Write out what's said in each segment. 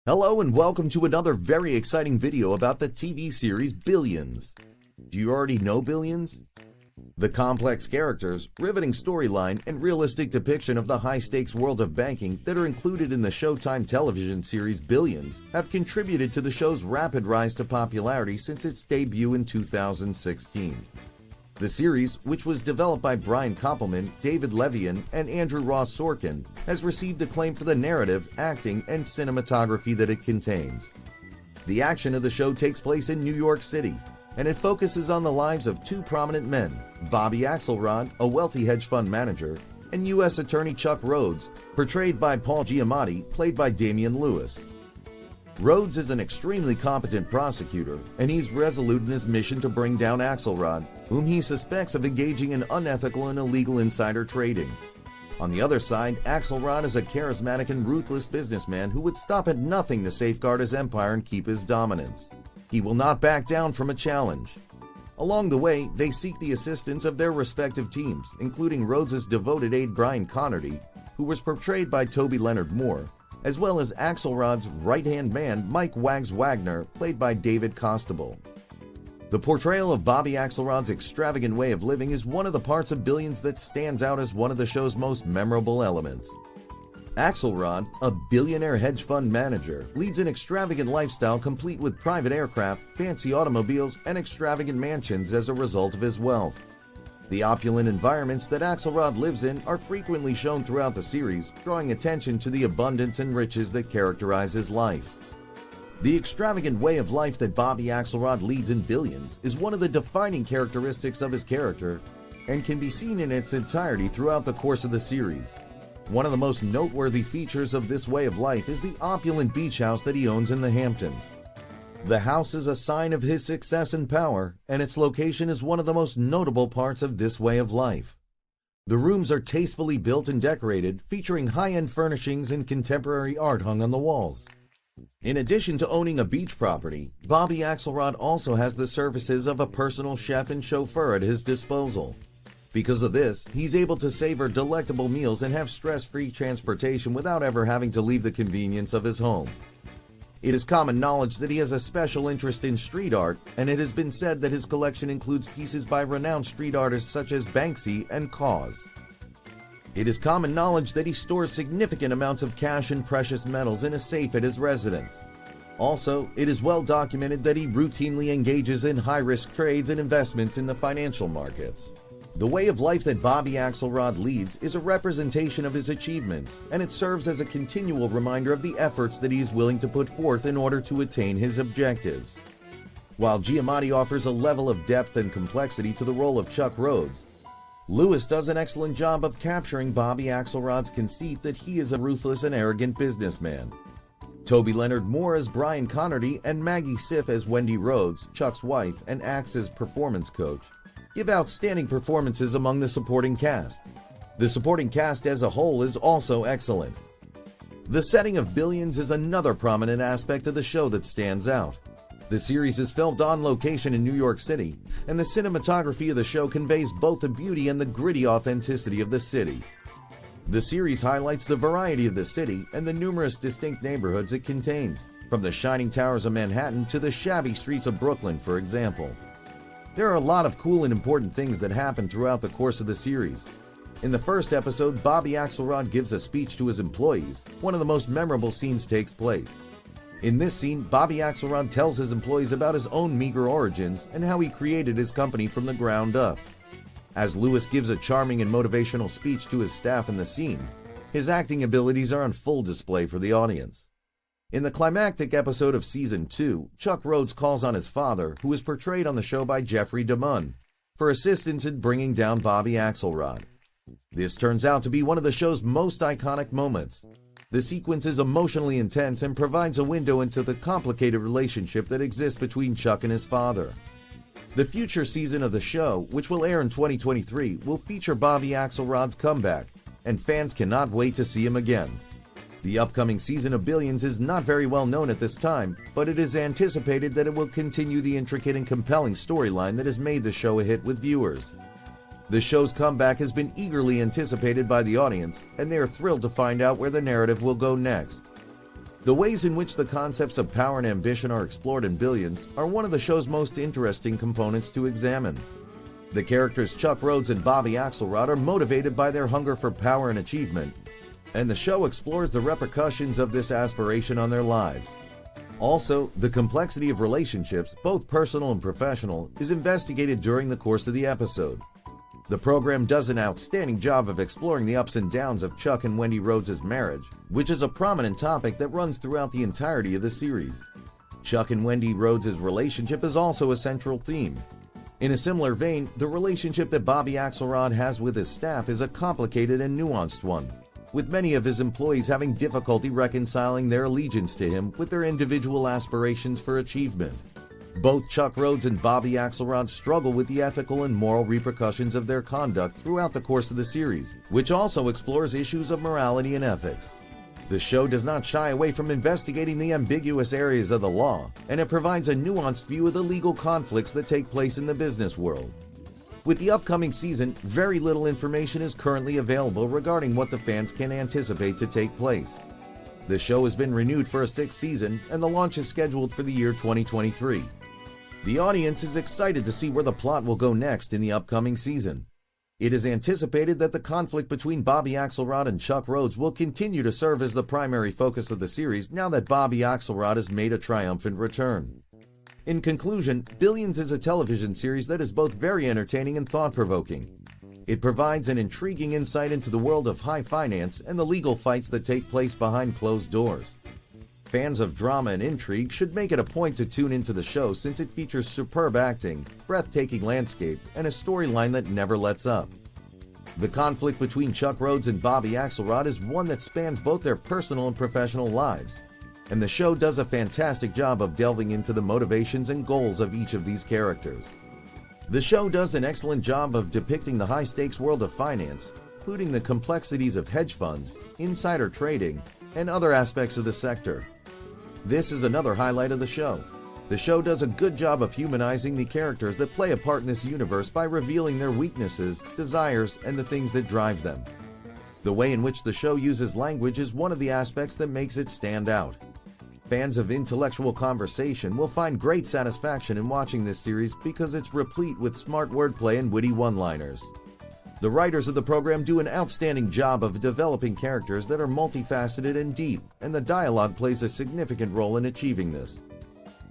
Hello and welcome to another very exciting video about the TV series Billions. Do you already know Billions? The complex characters, riveting storyline, and realistic depiction of the high-stakes world of banking that are included in the Showtime television series Billions have contributed to the show's rapid rise to popularity since its debut in 2016. The series, which was developed by Brian Koppelman, David Levien, and Andrew Ross Sorkin, has received acclaim for the narrative, acting, and cinematography that it contains. The action of the show takes place in New York City, and it focuses on the lives of two prominent men, Bobby Axelrod, a wealthy hedge fund manager, and U.S. Attorney Chuck Rhodes, portrayed by Paul Giamatti, played by Damian Lewis. Rhodes is an extremely competent prosecutor, and he's resolute in his mission to bring down Axelrod, whom he suspects of engaging in unethical and illegal insider trading. On the other side, Axelrod is a charismatic and ruthless businessman who would stop at nothing to safeguard his empire and keep his dominance. He will not back down from a challenge. Along the way, they seek the assistance of their respective teams, including Rhodes' devoted aide Brian Connerty, who was portrayed by Toby Leonard Moore, as well as Axelrod's right-hand man Mike Wags Wagner, played by David Costabile. The portrayal of Bobby Axelrod's extravagant way of living is one of the parts of Billions that stands out as one of the show's most memorable elements. Axelrod, a billionaire hedge fund manager, leads an extravagant lifestyle complete with private aircraft, fancy automobiles, and extravagant mansions as a result of his wealth. The opulent environments that Axelrod lives in are frequently shown throughout the series, drawing attention to the abundance and riches that characterize his life. The extravagant way of life that Bobby Axelrod leads in Billions is one of the defining characteristics of his character and can be seen in its entirety throughout the course of the series. One of the most noteworthy features of this way of life is the opulent beach house that he owns in the Hamptons. The house is a sign of his success and power, and its location is one of the most notable parts of this way of life. The rooms are tastefully built and decorated, featuring high-end furnishings and contemporary art hung on the walls. In addition to owning a beach property, Bobby Axelrod also has the services of a personal chef and chauffeur at his disposal. Because of this, he's able to savor delectable meals and have stress-free transportation without ever having to leave the convenience of his home. It is common knowledge that he has a special interest in street art, and it has been said that his collection includes pieces by renowned street artists such as Banksy and KAWS. It is common knowledge that he stores significant amounts of cash and precious metals in a safe at his residence. Also, it is well documented that he routinely engages in high-risk trades and investments in the financial markets. The way of life that Bobby Axelrod leads is a representation of his achievements, and it serves as a continual reminder of the efforts that he is willing to put forth in order to attain his objectives. While Giamatti offers a level of depth and complexity to the role of Chuck Rhodes, Lewis does an excellent job of capturing Bobby Axelrod's conceit that he is a ruthless and arrogant businessman. Toby Leonard Moore as Brian Connerty and Maggie Siff as Wendy Rhodes, Chuck's wife and Axe's performance coach, give outstanding performances among the supporting cast. The supporting cast as a whole is also excellent. The setting of Billions is another prominent aspect of the show that stands out. The series is filmed on location in New York City, and the cinematography of the show conveys both the beauty and the gritty authenticity of the city. The series highlights the variety of the city and the numerous distinct neighborhoods it contains, from the shining towers of Manhattan to the shabby streets of Brooklyn, for example. There are a lot of cool and important things that happen throughout the course of the series. In the first episode, Bobby Axelrod gives a speech to his employees. One of the most memorable scenes takes place. In this scene, Bobby Axelrod tells his employees about his own meager origins and how he created his company from the ground up. As Lewis gives a charming and motivational speech to his staff in the scene, his acting abilities are on full display for the audience. In the climactic episode of Season 2, Chuck Rhodes calls on his father, who is portrayed on the show by Jeffrey DeMunn, for assistance in bringing down Bobby Axelrod. This turns out to be one of the show's most iconic moments. The sequence is emotionally intense and provides a window into the complicated relationship that exists between Chuck and his father. The future season of the show, which will air in 2023, will feature Bobby Axelrod's comeback, and fans cannot wait to see him again. The upcoming season of Billions is not very well known at this time, but it is anticipated that it will continue the intricate and compelling storyline that has made the show a hit with viewers. The show's comeback has been eagerly anticipated by the audience, and they are thrilled to find out where the narrative will go next. The ways in which the concepts of power and ambition are explored in Billions are one of the show's most interesting components to examine. The characters Chuck Rhodes and Bobby Axelrod are motivated by their hunger for power and achievement, and the show explores the repercussions of this aspiration on their lives. Also, the complexity of relationships, both personal and professional, is investigated during the course of the episode. The program does an outstanding job of exploring the ups and downs of Chuck and Wendy Rhodes' marriage, which is a prominent topic that runs throughout the entirety of the series. Chuck and Wendy Rhodes' relationship is also a central theme. In a similar vein, the relationship that Bobby Axelrod has with his staff is a complicated and nuanced one, with many of his employees having difficulty reconciling their allegiance to him with their individual aspirations for achievement. Both Chuck Rhodes and Bobby Axelrod struggle with the ethical and moral repercussions of their conduct throughout the course of the series, which also explores issues of morality and ethics. The show does not shy away from investigating the ambiguous areas of the law, and it provides a nuanced view of the legal conflicts that take place in the business world. With the upcoming season, very little information is currently available regarding what the fans can anticipate to take place. The show has been renewed for a 6th season, and the launch is scheduled for the year 2023. The audience is excited to see where the plot will go next in the upcoming season. It is anticipated that the conflict between Bobby Axelrod and Chuck Rhodes will continue to serve as the primary focus of the series now that Bobby Axelrod has made a triumphant return. In conclusion, Billions is a television series that is both very entertaining and thought-provoking. It provides an intriguing insight into the world of high finance and the legal fights that take place behind closed doors. Fans of drama and intrigue should make it a point to tune into the show since it features superb acting, breathtaking landscape, and a storyline that never lets up. The conflict between Chuck Rhodes and Bobby Axelrod is one that spans both their personal and professional lives, and the show does a fantastic job of delving into the motivations and goals of each of these characters. The show does an excellent job of depicting the high-stakes world of finance, including the complexities of hedge funds, insider trading, and other aspects of the sector. This is another highlight of the show. The show does a good job of humanizing the characters that play a part in this universe by revealing their weaknesses, desires, and the things that drive them. The way in which the show uses language is one of the aspects that makes it stand out. Fans of intellectual conversation will find great satisfaction in watching this series because it's replete with smart wordplay and witty one-liners. The writers of the program do an outstanding job of developing characters that are multifaceted and deep, and the dialogue plays a significant role in achieving this.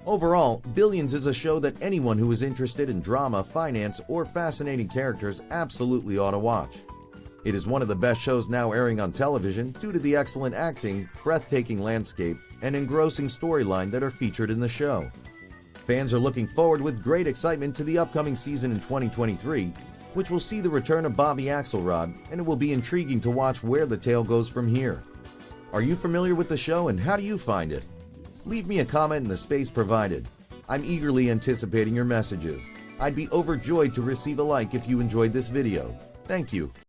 Overall, Billions is a show that anyone who is interested in drama, finance, or fascinating characters absolutely ought to watch. It is one of the best shows now airing on television due to the excellent acting, breathtaking landscape, and engrossing storyline that are featured in the show. Fans are looking forward with great excitement to the upcoming season in 2023, which will see the return of Bobby Axelrod, and it will be intriguing to watch where the tale goes from here. Are you familiar with the show, and how do you find it? Leave me a comment in the space provided. I'm eagerly anticipating your messages. I'd be overjoyed to receive a like if you enjoyed this video. Thank you.